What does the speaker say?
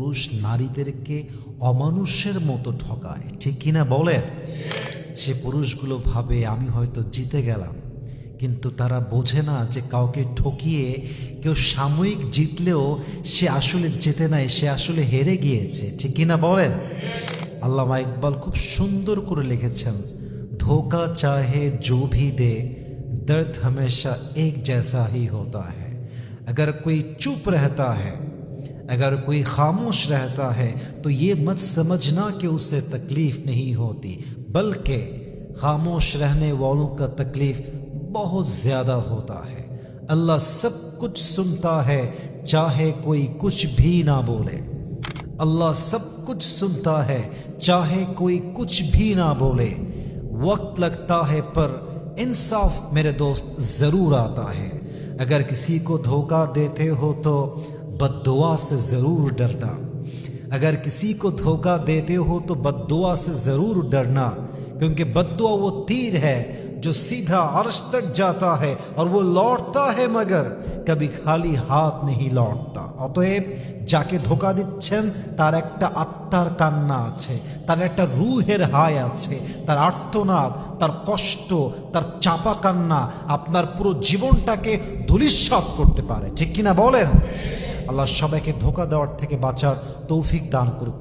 পুরুষ নারীদেরকে অমানুষের মতো ঠকায়, ঠিক কিনা বলেন? সে পুরুষগুলো ভাবে আমি হয়তো জিতে গেলাম, কিন্তু তারা বোঝে না যে কাউকে ঠকিয়ে কেউ সাময়িক জিতলেও সে আসলে জেতে নাই, সে আসলে হেরে গিয়েছে, ঠিক কিনা বলেন? আল্লামা ইকবাল খুব সুন্দর করে লিখেছেন, ধোকা চাহে जो भी दे दर्द हमेशा एक जैसा ही होता है। अगर कोई चुप रहता है, अगर कोई खामोश रहता है तो ये मत समझना कि उसे तकलीफ नहीं होती, बल्कि खामोश रहने वालों का तकलीफ बहुत ज़्यादा होता है। अल्लाह सब कुछ सुनता है चाहे कोई कुछ भी ना बोले। अल्लाह सब कुछ सुनता है चाहे कोई कुछ भी ना बोले। वक्त लगता है पर इंसाफ मेरे दोस्त ज़रूर आता है। अगर किसी को धोखा देते हो तो बद्दुआ से ज़रूर डरना। अगर किसी को धोखा देते हो तो बद्दुआ से ज़रूर डरना, क्योंकि बद्दुआ वो तीर है जो सीधा अर्श तक जाता है और वो लौटता है मगर कभी खाली हाथ नहीं लौटता। অতএব যাকে ধোঁকা দিচ্ছেন তার একটা আত্মার কান্না আছে, তার একটা রুহের হায় আছে, তার আর্তনাদ, তার কষ্ট, তার চাপা কান্না আপনার পুরো জীবনটাকে ধূলিসাৎ করতে পারে, ঠিক কিনা বলেন? আল্লাহ সবাইকে ধোঁকা দেওয়ার থেকে বাঁচার তৌফিক দান করুক।